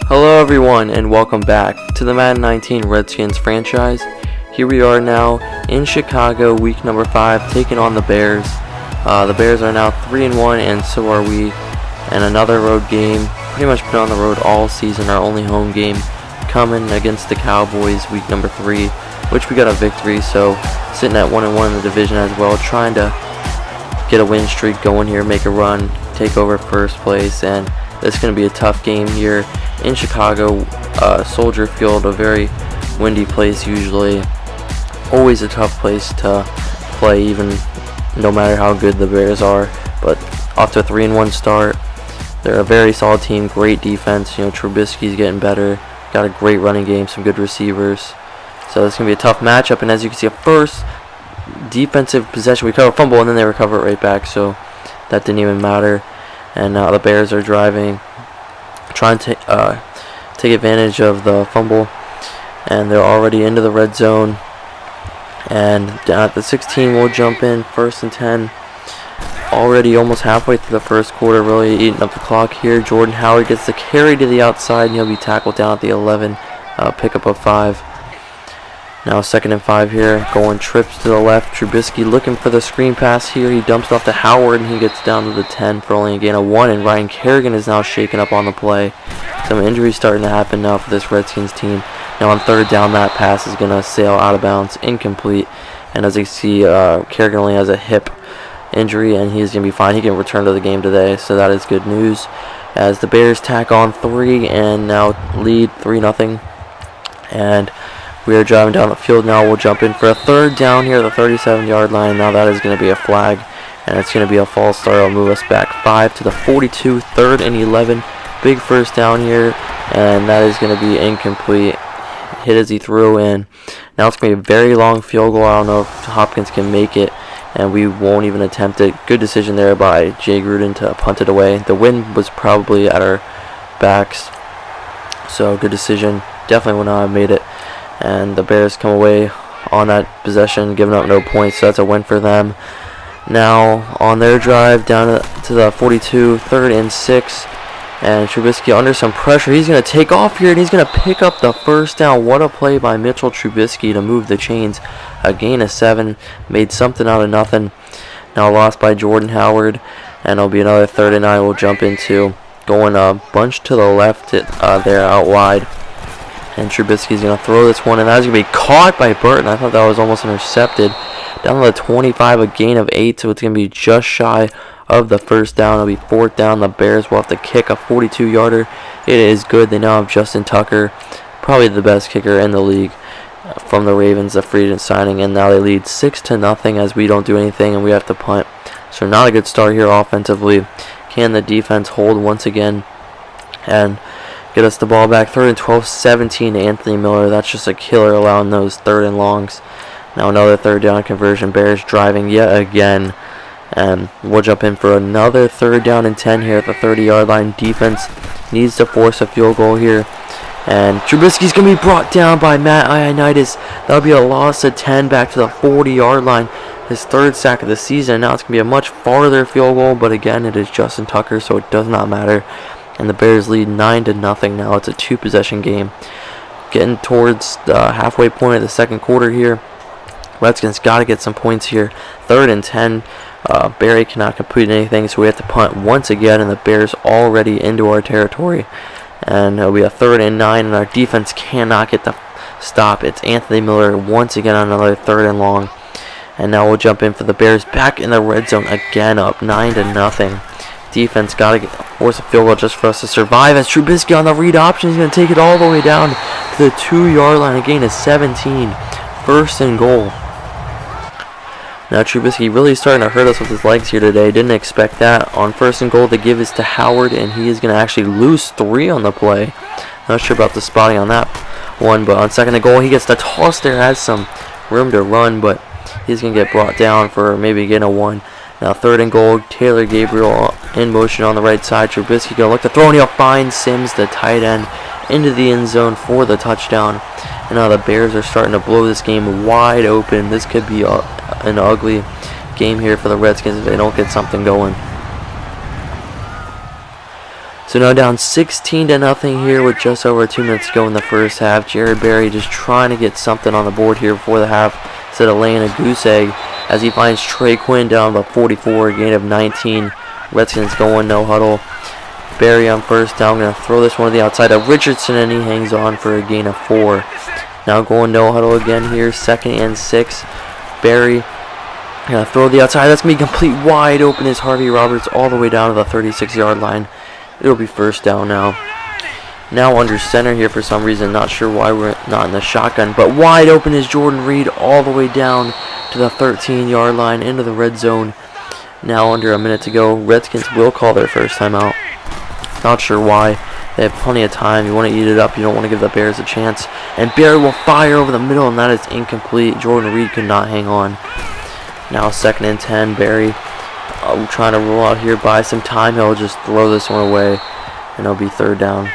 Hello everyone and welcome back to the Madden 19 Redskins franchise. Here we are now in Chicago, week number 5, taking on the Bears. The Bears are now 3-1 and so are we. And another road game, pretty much been on the road all season. Our only home game coming against the Cowboys, week number 3, which we got a victory. So sitting at 1-1 in the division as well, trying to get a win streak going here, make a run, take over first place. And it's going to be a tough game here in Chicago. Soldier Field, a very windy place usually. Always a tough place to play, even no matter how good the Bears are. But off to a 3-1 start. They're a very solid team, great defense. Trubisky's getting better. Got a great running game, some good receivers. So it's going to be a tough matchup. And as you can see, a first defensive possession, we cover a fumble and then they recover it right back. So that didn't even matter. And now the Bears are driving, trying to take advantage of the fumble, and they're already into the red zone. And down at the 16, we'll jump in, 1st and 10. Already almost halfway through the first quarter, really eating up the clock here. Jordan Howard gets the carry to the outside, and he'll be tackled down at the 11, pickup of 5. Now 2nd and 5 here, going trips to the left. Trubisky looking for the screen pass here. He dumps it off to Howard, and he gets down to the 10 for only a gain of 1. And Ryan Kerrigan is now shaken up on the play. Some injuries starting to happen now for this Redskins team. Now on 3rd down, that pass is going to sail out of bounds, incomplete. And as you see, Kerrigan only has a hip injury, and he's going to be fine. He can return to the game today, so that is good news. As the Bears tack on 3 and now lead 3-0. And we are driving down the field now. We'll jump in for a 3rd down here at the 37-yard line. Now that is going to be a flag, and it's going to be a false start. It'll move us back 5 to the 42, 3rd and 11. Big 1st down here, and that is going to be incomplete. Hit as he threw in. Now it's going to be a very long field goal. I don't know if Hopkins can make it, and we won't even attempt it. Good decision there by Jay Gruden to punt it away. The wind was probably at our backs, so good decision. Definitely would not have made it. And the Bears come away on that possession, giving up no points, so that's a win for them. Now on their drive down to the 42, 3rd and 6, and Trubisky under some pressure. He's going to take off here, and he's going to pick up the 1st down. What a play by Mitchell Trubisky to move the chains. A gain of 7, made something out of nothing. Now lost by Jordan Howard, and it'll be another 3rd and 9 we'll jump into. Going a bunch to the left there out wide. And Trubisky's going to throw this one, and that's going to be caught by Burton. I thought that was almost intercepted. Down to the 25, a gain of 8, so it's going to be just shy of the 1st down. It'll be 4th down. The Bears will have to kick a 42-yarder. It is good. They now have Justin Tucker, probably the best kicker in the league from the Ravens, the free agent signing, and now they lead 6-0 as we don't do anything and we have to punt. So not a good start here offensively. Can the defense hold once again and get us the ball back? 3rd and 12, 17 to Anthony Miller. That's just a killer, allowing those 3rd and longs. Now another 3rd down conversion. Bears driving yet again. And we'll jump in for another 3rd down and 10 here at the 30-yard line. Defense needs to force a field goal here. And Trubisky's going to be brought down by Matt Ioannidis. That'll be a loss of 10 back to the 40-yard line. His 3rd sack of the season. Now it's going to be a much farther field goal, but again, it is Justin Tucker, so it does not matter. And the Bears lead 9-0 now. It's a 2-possession game. Getting towards the halfway point of the 2nd quarter here. Redskins got to get some points here. 3rd and 10. Barry cannot complete anything, so we have to punt once again, and the Bears already into our territory. And it'll be a 3rd and 9, and our defense cannot get the stop. It's Anthony Miller once again on another 3rd and long. And now we'll jump in for the Bears back in the red zone again, up 9-0. Defense got to force a field goal just for us to survive. As Trubisky on the read option, he's going to take it all the way down to the 2-yard line. Again, is 17. 1st and goal. Now Trubisky really starting to hurt us with his legs here today. Didn't expect that. On 1st and goal, the give is to Howard, and he is going to actually lose 3 on the play. Not sure about the spotting on that one, but on 2nd and goal, he gets the toss there. Has some room to run, but he's going to get brought down for maybe getting a 1. Now 3rd and goal, Taylor Gabriel in motion on the right side. Trubisky going to look to throw, and he'll find Sims, the tight end, into the end zone for the touchdown. And now the Bears are starting to blow this game wide open. This could be an ugly game here for the Redskins if they don't get something going. So now down 16-0 here with just over 2 minutes to go in the first half. Jared Berry just trying to get something on the board here before the half instead of laying a goose egg as he finds Trey Quinn down by 44, a gain of 19. Redskins going no huddle. Berry on first down, going to throw this one to the outside of Richardson, and he hangs on for a gain of 4. Now going no huddle again here, 2nd and 6. Berry going to throw the outside. That's going to be complete wide open as Harvey Roberts all the way down to the 36-yard line. It'll be first down now. Now under center here for some reason. Not sure why we're not in the shotgun. But wide open is Jordan Reed all the way down to the 13-yard line into the red zone. Now under a minute to go. Redskins will call their first timeout. Not sure why. They have plenty of time. You want to eat it up. You don't want to give the Bears a chance. And Berry will fire over the middle, and that is incomplete. Jordan Reed could not hang on. Now 2nd and 10. Berry trying to roll out here, buy some time. He'll just throw this one away, and it'll be 3rd down.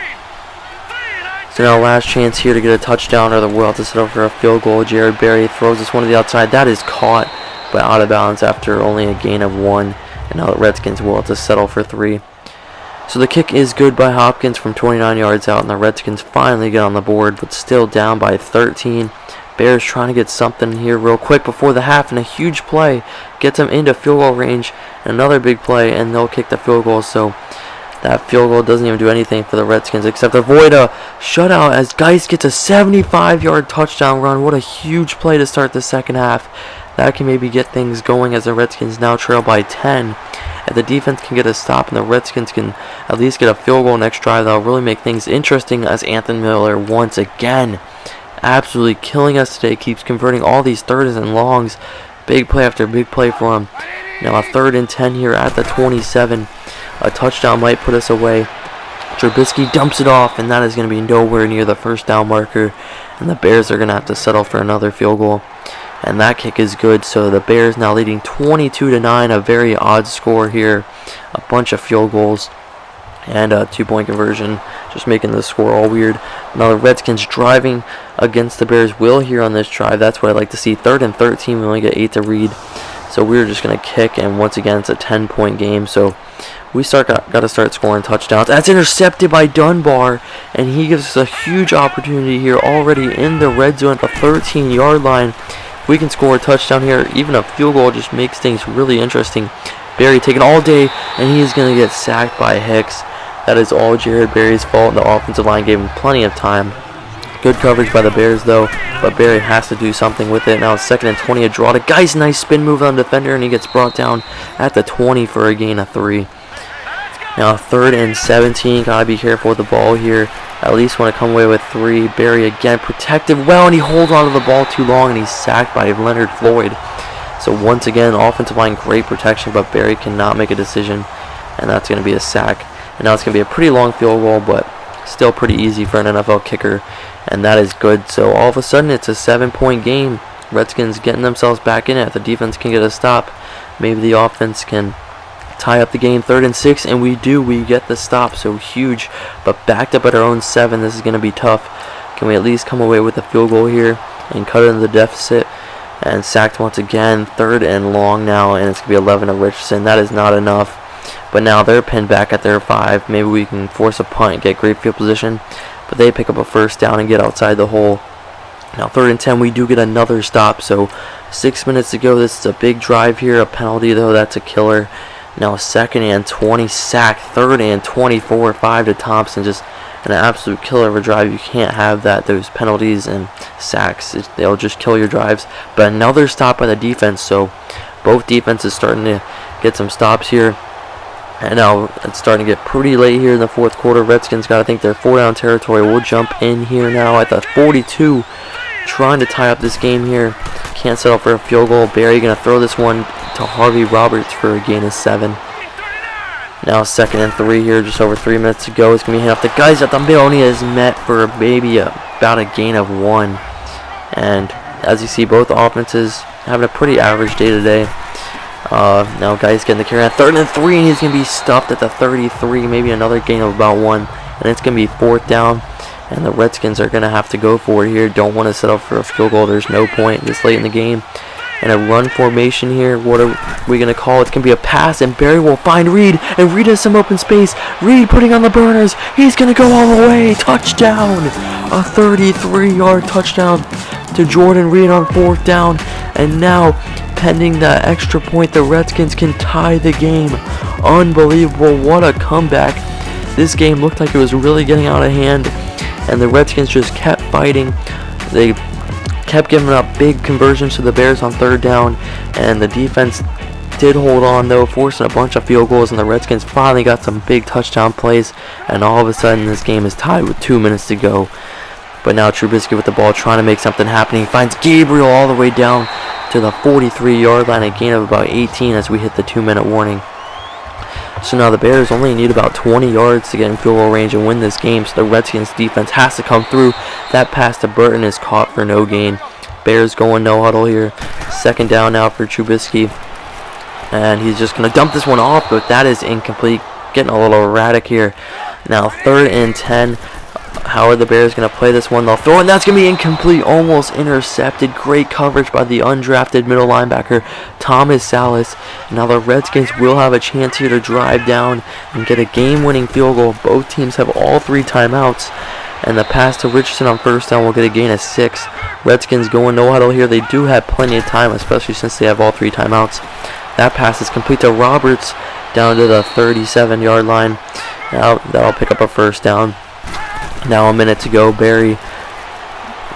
So now last chance here to get a touchdown, or the we'll have to settle for a field goal. Jared Berry throws this one to the outside. That is caught, but out of bounds after only a gain of 1. And now the Redskins will have to settle for 3. So the kick is good by Hopkins from 29 yards out, and the Redskins finally get on the board, but still down by 13. Bears trying to get something here real quick before the half, and a huge play gets them into field goal range. And another big play, and they'll kick the field goal. So that field goal doesn't even do anything for the Redskins except avoid a shutout as Geis gets a 75-yard touchdown run. What a huge play to start the second half. That can maybe get things going as the Redskins now trail by 10. If the defense can get a stop and the Redskins can at least get a field goal next drive, that'll really make things interesting as Anthony Miller once again absolutely killing us today. Keeps converting all these 3rds and longs. Big play after big play for him. Now a 3rd and 10 here at the 27. A touchdown might put us away. Trubisky dumps it off, and that is going to be nowhere near the first down marker. And the Bears are going to have to settle for another field goal. And that kick is good, so the Bears now leading 22-9, a very odd score here. A bunch of field goals and a 2-point conversion, just making the score all weird. Now the Redskins driving against the Bears will here on this drive. That's what I'd like to see. 3rd and 13, we only get 8 to read. So we're just going to kick, and once again, it's a 10-point game. So we got to start scoring touchdowns. That's intercepted by Dunbar, and he gives us a huge opportunity here already in the red zone at the 13-yard line. We can score a touchdown here. Even a field goal just makes things really interesting. Berry taking all day, and he is going to get sacked by Hicks. That is all Jared Berry's fault. The offensive line gave him plenty of time. Good coverage by the Bears, though, but Berry has to do something with it. Now it's 2nd and 20, a draw to Geis. Nice spin move on the defender, and he gets brought down at the 20 for a gain of 3. Now 3rd and 17, gotta be careful with the ball here. At least want to come away with 3. Berry again protected well, and he holds on to the ball too long, and he's sacked by Leonard Floyd. So once again, offensive line great protection, but Berry cannot make a decision, and that's going to be a sack. And now it's going to be a pretty long field goal, but still pretty easy for an NFL kicker, and that is good. So all of a sudden, it's a 7-point game. Redskins getting themselves back in it. If the defense can get a stop, maybe the offense can tie up the game. 3rd and 6, and we get the stop. So huge, but backed up at our own 7. This is going to be tough. Can we at least come away with a field goal here and cut into the deficit? And sacked once again. 3rd and long now, and it's going to be 11 to Richardson. That is not enough. But now they're pinned back at their 5. Maybe we can force a punt and get great field position. But they pick up a first down and get outside the hole. Now 3rd and 10, we do get another stop. So 6 minutes to go. This is a big drive here. A penalty, though, that's a killer. Now 2nd and 20, sack. 3rd and 24, 5 to Thompson. Just an absolute killer of a drive. You can't have that. Those penalties and sacks, they'll just kill your drives. But another stop by the defense. So both defenses starting to get some stops here. And now it's starting to get pretty late here in the 4th quarter. Redskins got to think they're 4-down territory. We'll jump in here now at the 42, trying to tie up this game here. Can't settle for a field goal. Berry going to throw this one to Harvey Roberts for a gain of 7. Now 2nd and 3 here, just over 3 minutes to go. It's going to be handed off the Geis at the middle, and he is met for about a gain of 1. And as you see, both offenses having a pretty average day today. Now Geis getting the carry on 3rd and 3, and he's going to be stuffed at the 33. Maybe another gain of about 1. And it's going to be 4th down. And the Redskins are going to have to go for it here. Don't want to settle for a field goal. There's no point this late in the game. in a run formation here. What are we going to call it? It's going to be a pass, and Barry will find Reed, and Reed has some open space. Reed putting on the burners. He's going to go all the way. Touchdown. A 33-yard touchdown to Jordan Reed on 4th down. And now, pending the extra point, the Redskins can tie the game. Unbelievable. What a comeback. This game looked like it was really getting out of hand, and the Redskins just kept fighting. They kept giving up big conversions to the Bears on 3rd down, and the defense did hold on though, forcing a bunch of field goals, and the Redskins finally got some big touchdown plays, and all of a sudden this game is tied with 2 minutes to go. But now Trubisky with the ball, trying to make something happen. He finds Gabriel all the way down to the 43-yard line, a gain of about 18 as we hit the 2-minute warning. So now the Bears only need about 20 yards to get in field goal range and win this game, so the Redskins defense has to come through. That pass to Burton is caught for no gain. Bears going no huddle here. 2nd down now for Trubisky, and he's just going to dump this one off, but that is incomplete. Getting a little erratic here. Now 3rd and 10. How are the Bears going to play this one? They'll throw, and that's going to be incomplete. Almost intercepted. Great coverage by the undrafted middle linebacker, Thomas Salas. Now the Redskins will have a chance here to drive down and get a game-winning field goal. Both teams have all 3 timeouts. And the pass to Richardson on 1st down will get a gain of 6. Redskins going no huddle here. They do have plenty of time, especially since they have all 3 timeouts. That pass is complete to Roberts down to the 37-yard line. Now that'll pick up a 1st down. Now a minute to go. Barry,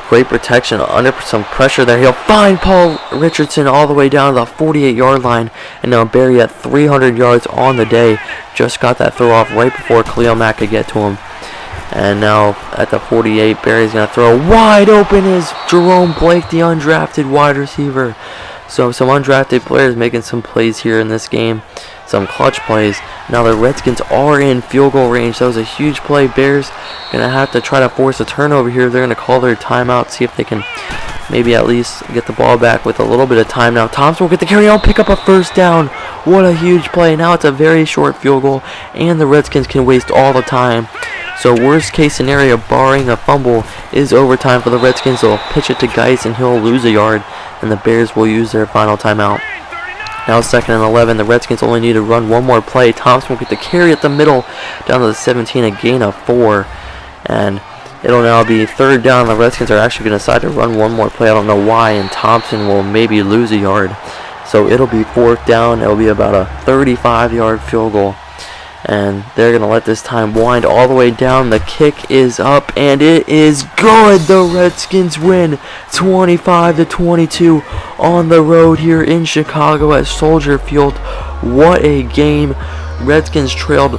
great protection, under some pressure there. He'll find Paul Richardson all the way down to the 48-yard line. And now Barry at 300 yards on the day. Just got that throw off right before Khalil Mack could get to him. And now at the 48, Barry's going to throw. Wide open is Jerome Blake, the undrafted wide receiver. So some undrafted players making some plays here in this game. Some clutch plays. Now the Redskins are in field goal range. That was a huge play. Bears going to have to try to force a turnover here. They're going to call their timeout, see if they can maybe at least get the ball back with a little bit of time. Now Thompson will get the carry on, pick up a 1st down. What a huge play. Now it's a very short field goal, and the Redskins can waste all the time. So worst case scenario, barring a fumble, is overtime for the Redskins. They'll pitch it to Geis, and he'll lose a yard, and the Bears will use their final timeout. Now 2nd and 11. The Redskins only need to run one more play. Thompson will get the carry at the middle down to the 17, a gain of 4. And it'll now be 3rd down. The Redskins are actually going to decide to run one more play. I don't know why, and Thompson will maybe lose a yard. So it'll be 4th down. It'll be about a 35-yard field goal. And they're going to let this time wind all the way down. The kick is up, and it is good. The Redskins win 25-22 on the road here in Chicago at Soldier Field. What a game. Redskins trailed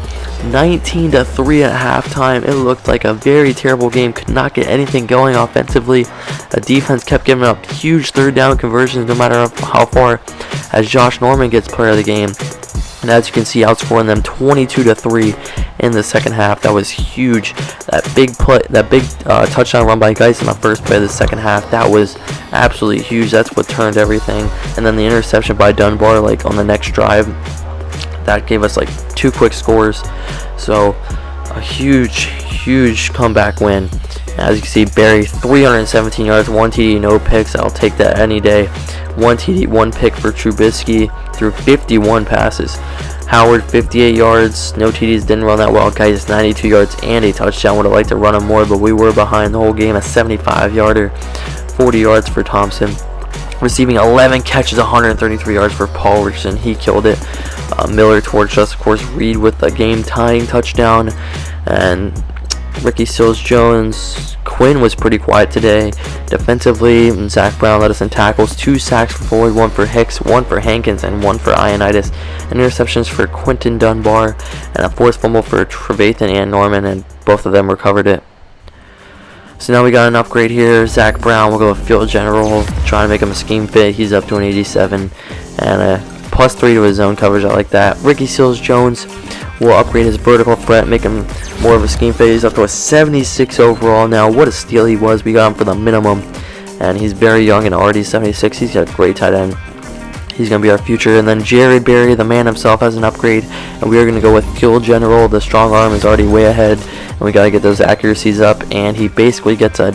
19-3 at halftime. It looked like a very terrible game. Could not get anything going offensively. The defense kept giving up huge 3rd down conversions no matter how far, as Josh Norman gets player of the game. And as you can see, outscoring them 22-3 in the 2nd half. That was huge. That big play, touchdown run by Geis in the first play of the 2nd half, that was absolutely huge. That's what turned everything. And then the interception by Dunbar, like on the next drive, that gave us like 2 quick scores. So a huge comeback win. As you can see, Barry 317 yards, 1 TD, no picks. I'll take that any day. 1 TD, 1 pick for Trubisky through 51 passes. Howard 58 yards, no TDs, didn't run that well. Guys 92 yards and a touchdown. Would have liked to run him more, but we were behind the whole game. A 75-yarder, 40 yards for Thompson. Receiving 11 catches, 133 yards for Paul Richardson. He killed it. Miller torched us, of course. Reed with a game-tying touchdown, and Ricky Seals-Jones. Quinn was pretty quiet today. Defensively, Zach Brown led us in tackles. 2 sacks for Floyd, 1 for Hicks, 1 for Hankins, and 1 for Ioannidis. And interceptions for Quinton Dunbar, and a forced fumble for Trevathan and Norman, and both of them recovered it. So now we got an upgrade here. Zach Brown will go with field general, trying to make him a scheme fit. He's up to an 87, and a +3 to his zone coverage. I like that. Ricky Seals-Jones will upgrade his vertical threat, make him more of a scheme fit. He's up to a 76 overall now. What a steal he was. We got him for the minimum, and he's very young and already 76. He's got a great tight end. He's going to be our future. And then Jared Berry, the man himself, has an upgrade, and we are going to go with field general. The strong arm is already way ahead, and we got to get those accuracies up, and he basically gets a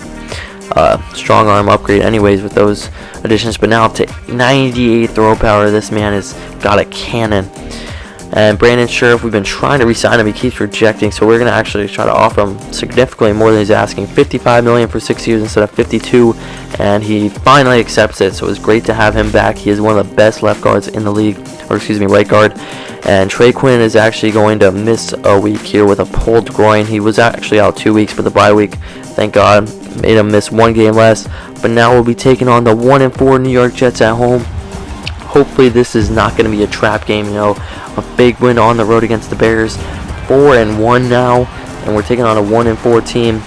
strong arm upgrade anyways with those additions. But now to 98 throw power, this man has got a cannon. And Brandon Scherf, we've been trying to re-sign him. He keeps rejecting, so we're going to actually try to offer him significantly more than he's asking. $55 million for 6 years instead of 52, and he finally accepts it. So it was great to have him back. He is one of the best left guards in the league, or excuse me, right guard. And Trey Quinn is actually going to miss a week here with a pulled groin. He was actually out 2 weeks, but the bye week, thank God, made him miss 1 game less. But now we'll be taking on the 1-4 New York Jets at home. Hopefully this is not going to be a trap game, you know, a big win on the road against the Bears. 4-1 now, and we're taking on a 1-4 team.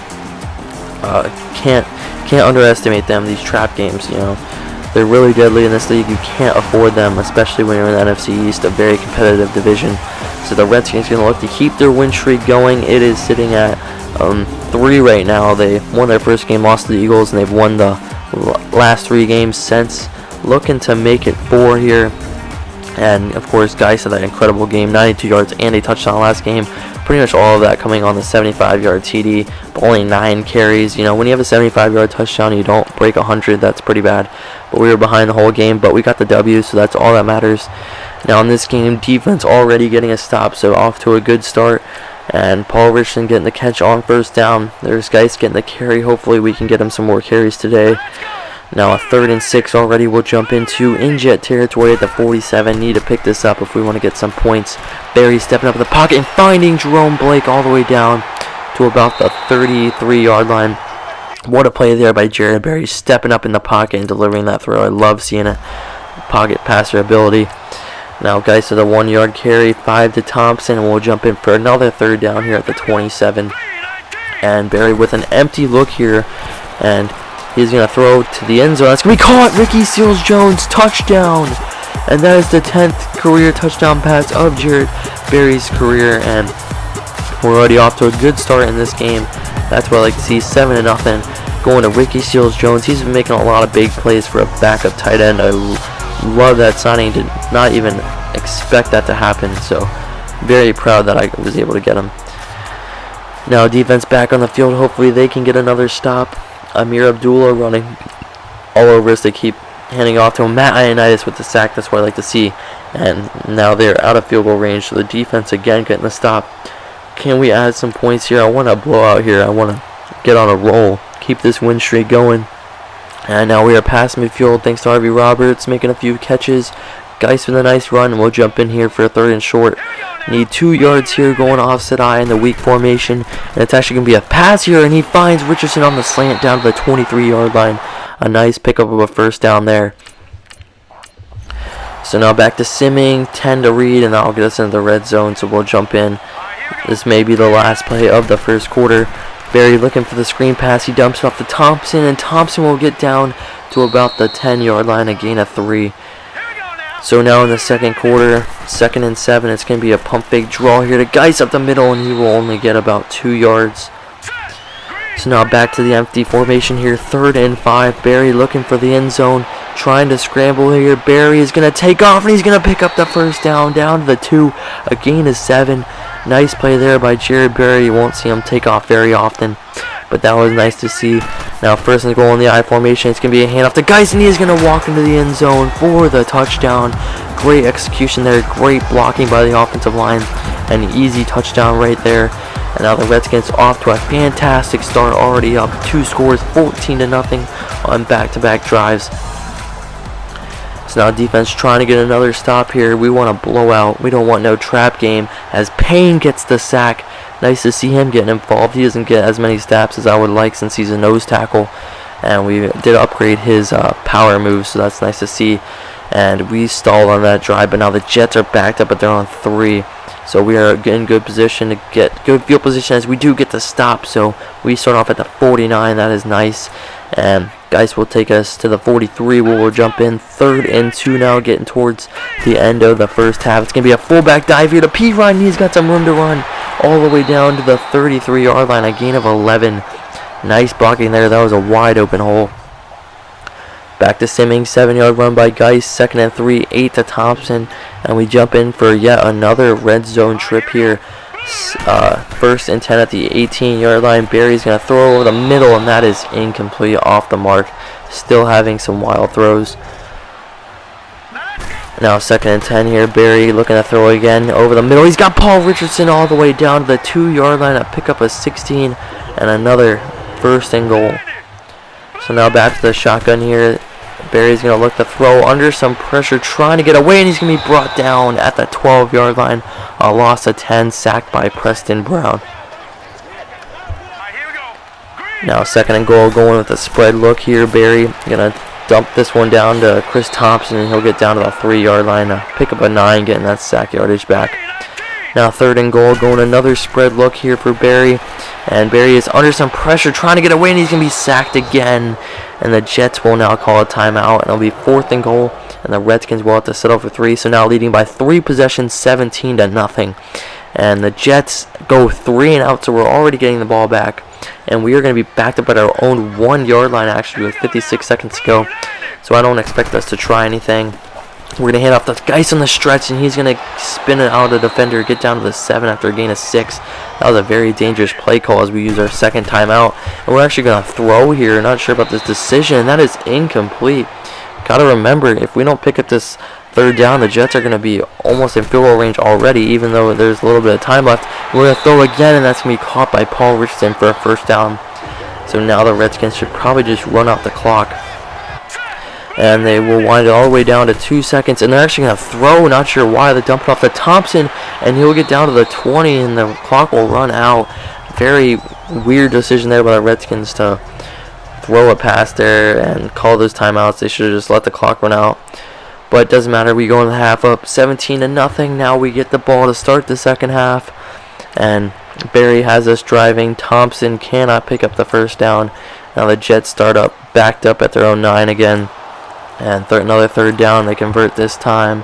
Can't underestimate them, these trap games, you know. They're really deadly in this league. You can't afford them, especially when you're in the NFC East, a very competitive division. So the Redskins are going to look to keep their win streak going. It is sitting at 3 right now. They won their first game, lost to the Eagles, and they've won the last 3 games since. Looking to make it 4 here. And of course, Geis had that incredible game, 92 yards and a touchdown last game. Pretty much all of that coming on the 75-yard TD, but only 9 carries. You know, when you have a 75-yard touchdown, you don't break 100. That's pretty bad. But we were behind the whole game, but we got the W, so that's all that matters. Now in this game, defense already getting a stop, so off to a good start. And Paul Richardson getting the catch on first down. There's Geis getting the carry. Hopefully we can get him some more carries today. Now a 3rd and 6 already. We'll jump into in-jet territory at the 47. Need to pick this up if we want to get some points. Barry stepping up in the pocket and finding Jerome Blake all the way down to about the 33-yard line. What a play there by Jared Berry, stepping up in the pocket and delivering that throw. I love seeing it. Pocket passer ability. Now guys, to the 1-yard carry, 5 to Thompson, and we'll jump in for another 3rd down here at the 27. And Barry with an empty look here, and he's going to throw to the end zone. That's going to be caught. Ricky Seals-Jones, touchdown. And that is the 10th career touchdown pass of Jared Berry's career. And we're already off to a good start in this game. That's what I like to see. 7-0 going to Ricky Seals-Jones. He's been making a lot of big plays for a backup tight end. I love that signing. Did not even expect that to happen. So very proud that I was able to get him. Now defense back on the field. Hopefully they can get another stop. Amir Abdullah running all over us. They keep handing off to him. Matt Ioannidis with the sack. That's what I like to see. And now they're out of field goal range. So the defense again getting the stop. Can we add some points here? I want to blow out here. I want to get on a roll. Keep this win streak going. And now we are past midfield thanks to Harvey Roberts making a few catches. Geis with a nice run. And we'll jump in here for a 3rd and short. Need 2 yards here going offset eye in the weak formation. And it's actually going to be a pass here. And he finds Richardson on the slant down to the 23-yard line. A nice pickup of a 1st down there. So now back to simming. 10 to read. And that'll get us into the red zone. So we'll jump in. This may be the last play of the 1st quarter. Barry looking for the screen pass. He dumps it off to Thompson. And Thompson will get down to about the 10-yard line. A gain of 3. So now in the 2nd quarter, 2nd and 7, it's going to be a pump fake draw here to Geis up the middle, and he will only get about 2 yards. So now back to the empty formation here, 3rd and 5. Barry looking for the end zone, trying to scramble here. Barry is going to take off, and he's going to pick up the 1st down to the 2. A gain of 7. Nice play there by Jared Berry. You won't see him take off very often, but that was nice to see. Now 1st and goal in the I formation. It's going to be a handoff to Geis, and he is going to walk into the end zone for the touchdown. Great execution there. Great blocking by the offensive line. An easy touchdown right there. And now the Redskins off to a fantastic start. Already up 2 scores, 14-0 on back-to-back drives. So now defense trying to get another stop here. We want to blow out. We don't want no trap game as Payne gets the sack. Nice to see him getting involved. He doesn't get as many snaps as I would like since he's a nose tackle. And we did upgrade his power moves, so that's nice to see. And we stalled on that drive, but now the Jets are backed up, but they're on 3. So we are in good position to get good field position as we do get the stop. So we start off at the 49. That is nice. And Geis will take us to the 43 where we'll jump in. 3rd and 2 now, getting towards the end of the 1st half. It's going to be a fullback dive here to P. Ryan. He's got some room to run all the way down to the 33-yard line. A gain of 11. Nice blocking there. That was a wide open hole. Back to Simming. 7-yard run by Geis. 2nd and 3. 8 to Thompson. And we jump in for yet another red zone trip here. First and 10 at the 18-yard line. Barry's going to throw over the middle, and that is incomplete, off the mark. Still having some wild throws. Now 2nd and 10 here. Barry looking to throw again over the middle. He's got Paul Richardson all the way down to the 2-yard line to pick up a 16 and another 1st and goal. So now back to the shotgun here. Barry's going to look to throw under some pressure, trying to get away, and he's going to be brought down at the 12-yard line. A loss of 10, sacked by Preston Brown. Now 2nd and goal, going with a spread look here. Barry going to dump this one down to Chris Thompson, and he'll get down to the 3-yard line to pick up a 9, getting that sack yardage back. Now 3rd and goal, going another spread look here for Barry. And Barry is under some pressure, trying to get away, and he's going to be sacked again. And the Jets will now call a timeout, and it'll be 4th and goal. And the Redskins will have to settle for 3. So now leading by 3 possessions, 17-0. And the Jets go 3 and out, so we're already getting the ball back. And we are going to be backed up at our own 1-yard line, actually, with 56 seconds to go. So I don't expect us to try anything. We're going to hand off the Geis on the stretch, and he's going to spin it out of the defender, get down to the 7 after a gain of 6. That was a very dangerous play call as we use our 2nd timeout. And we're actually going to throw here. Not sure about this decision. That is incomplete. Got to remember, if we don't pick up this 3rd down, the Jets are going to be almost in field goal range already, even though there's a little bit of time left. We're going to throw again, and that's going to be caught by Paul Richardson for a 1st down. So now the Redskins should probably just run out the clock. And they will wind it all the way down to 2 seconds. And they're actually going to throw. Not sure why. They dump it off to Thompson. And he'll get down to the 20. And the clock will run out. Very weird decision there by the Redskins to throw a pass there and call those timeouts. They should have just let the clock run out. But it doesn't matter. We go in the half up 17-0. Now we get the ball to start the 2nd half. And Barry has us driving. Thompson cannot pick up the 1st down. Now the Jets start up, backed up at their own 9 again. And another 3rd down. They convert this time.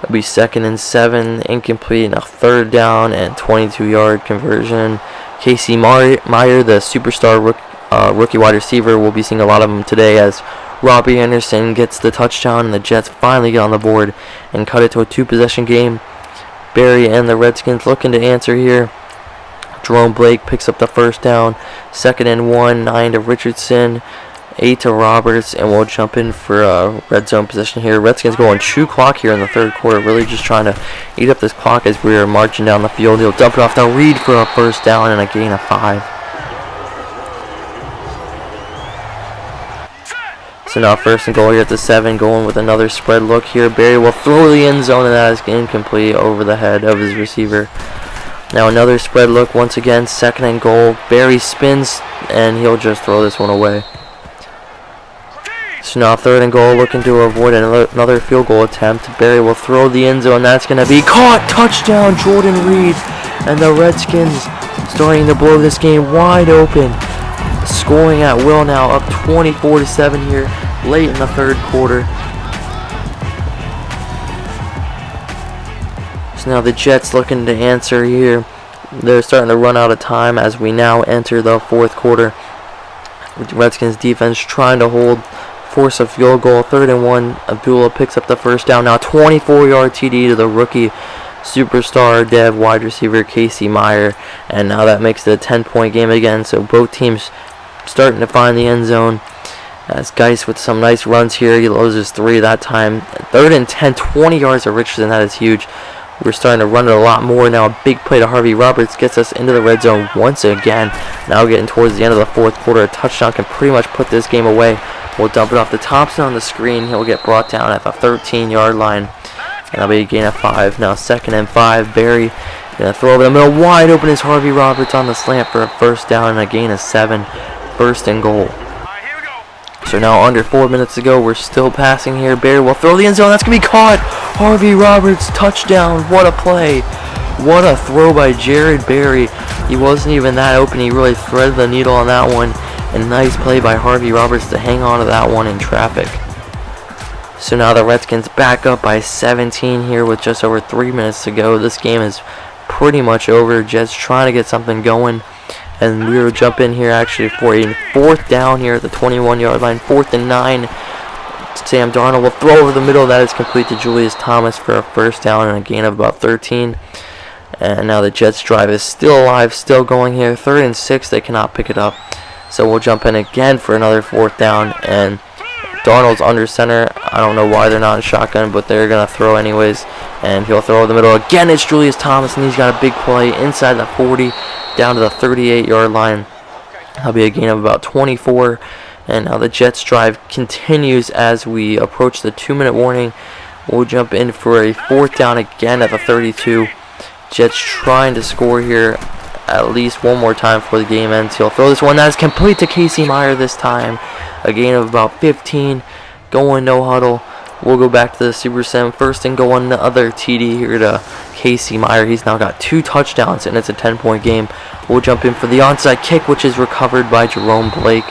It'll be 2nd and 7, incomplete. Now 3rd down and 22-yard conversion. Casey Meyer, the superstar rookie wide receiver, will be seeing a lot of them today as Robbie Anderson gets the touchdown, and the Jets finally get on the board and cut it to a 2-possession game. Barry and the Redskins looking to answer here. Jerome Blake picks up the 1st down. 2nd and 1, 9 to Richardson. 8 to Roberts, and we'll jump in for a red zone position here. Redskins going true clock here in the 3rd quarter, really just trying to eat up this clock as we are marching down the field. He'll dump it off to Reed for a 1st down and a gain of 5. So now 1st and goal here at the 7, going with another spread look here. Barry will throw the end zone, and that is incomplete over the head of his receiver. Now another spread look once again, 2nd and goal. Barry spins, and he'll just throw this one away. So now 3rd and goal, looking to avoid another field goal attempt. Barry will throw the end zone. That's going to be caught. Touchdown, Jordan Reed. And the Redskins starting to blow this game wide open. Scoring at will now, up 24-7 here late in the 3rd quarter. So now the Jets looking to answer here. They're starting to run out of time as we now enter the 4th quarter. The Redskins defense trying to force a field goal. 3rd and 1. Abdullah picks up the 1st down. Now 24-yard TD to the rookie superstar dev wide receiver Casey Meyer. And now that makes it a 10-point game again. So both teams starting to find the end zone. As Geis with some nice runs here. He loses 3 that time. 3rd and 10. 20 yards to Richardson. That is huge. We're starting to run it a lot more now. A big play to Harvey Roberts gets us into the red zone once again. Now getting towards the end of the 4th quarter. A touchdown can pretty much put this game away. We'll dump it off to Thompson on the screen. He'll get brought down at the 13-yard line. And that'll be a gain of 5. Now 2nd and 5. Barry going to throw over the middle. Wide open is Harvey Roberts on the slant for a 1st down and a gain of 7. 1st and goal. So now under 4 minutes to go. We're still passing here. Barry will throw the end zone. That's going to be caught. Harvey Roberts, touchdown. What a play. What a throw by Jared Barry. He wasn't even that open. He really threaded the needle on that one. And nice play by Harvey Roberts to hang on to that one in traffic. So now the Redskins back up by 17 here with just over 3 minutes to go. This game is pretty much over. Jets trying to get something going. And we will jump in here actually for a 4th down here at the 21-yard line. 4th and 9. Sam Darnold will throw over the middle. That is complete to Julius Thomas for a 1st down and a gain of about 13. And now the Jets drive is still alive, still going here. 3rd and 6, they cannot pick it up. So we'll jump in again for another 4th down. And Darnold's under center. I don't know why they're not in shotgun, but they're going to throw anyways. And he'll throw in the middle. Again, it's Julius Thomas, and he's got a big play inside the 40 down to the 38-yard line. That'll be a gain of about 24. And now the Jets drive continues as we approach the 2-minute warning. We'll jump in for a 4th down again at the 32. Jets trying to score here at least one more time before the game ends. He'll throw this one. That is complete to Casey Meyer this time. A gain of about 15. Going no huddle. We'll go back to the Super Sim. 1st and goal, another TD here to Casey Meyer. He's now got 2 touchdowns, and it's a 10-point game. We'll jump in for the onside kick, which is recovered by Jerome Blake.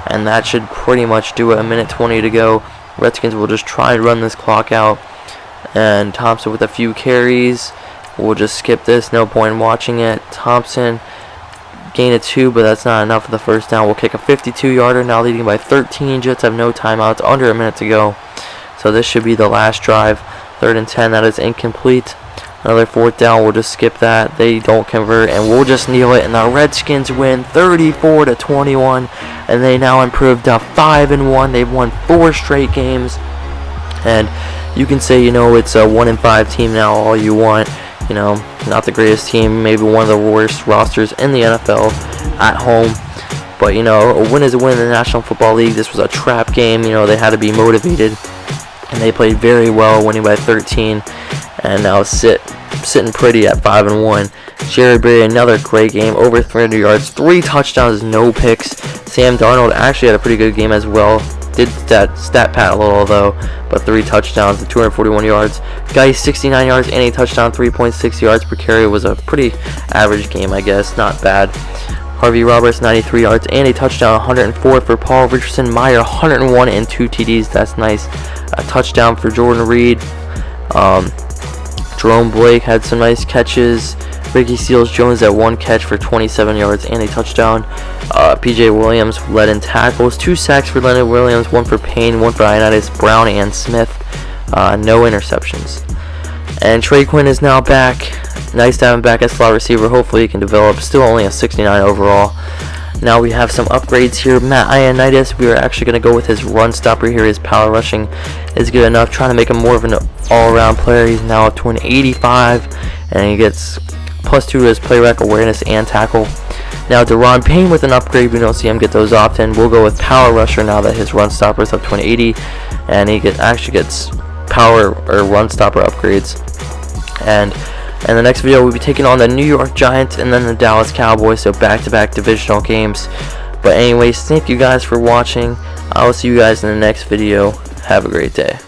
And that should pretty much do it. 1:20 to go. Redskins will just try and run this clock out. And Thompson with a few carries. We'll just skip this. No point in watching it. Thompson, gain of 2, but that's not enough for the 1st down. We'll kick a 52-yarder, now leading by 13. Jets have no timeouts. Under a minute to go. So this should be the last drive. 3rd and 10. That is incomplete. Another 4th down. We'll just skip that. They don't convert, and we'll just kneel it. And the Redskins win 34-21, and they now improved to 5-1. They've won 4 straight games, and you can say, it's a 1-5 team now all you want. Not the greatest team, maybe one of the worst rosters in the NFL at home. But, a win is a win in the National Football League. This was a trap game. They had to be motivated, and they played very well, winning by 13. And now sitting pretty at 5-1. Jared Berry, another great game, over 300 yards, 3 touchdowns, no picks. Sam Darnold actually had a pretty good game as well. Did that stat pad a little though, but 3 touchdowns and 241 yards. Guy 69 yards and a touchdown, 3.6 yards per carry. Was a pretty average game, I guess, not bad. Harvey Roberts 93 yards and a touchdown, 104 for Paul Richardson. Meyer 101 and 2 TDs. That's nice. A touchdown for Jordan Reed. Jerome Blake had some nice catches. Ricky Seals-Jones at 1 catch for 27 yards and a touchdown. P.J. Williams led in tackles. 2 sacks for Leonard Williams, 1 for Payne, 1 for Ioannidis, Brown, and Smith. No interceptions. And Trey Quinn is now back. Nice to have him back as slot receiver. Hopefully he can develop. Still only a 69 overall. Now we have some upgrades here. Matt Ioannidis, we are actually going to go with his run stopper here. His power rushing is good enough. Trying to make him more of an all-around player. He's now up to an 85, and he gets +2 to his play rec, awareness, and tackle. Now Deron Payne with an upgrade. We don't see him get those often. We'll go with power rusher now that his run stopper is up to an 80, and he actually gets power or run stopper upgrades. And in the next video, we'll be taking on the New York Giants and then the Dallas Cowboys, so back-to-back divisional games. But anyways, thank you guys for watching. I will see you guys in the next video. Have a great day.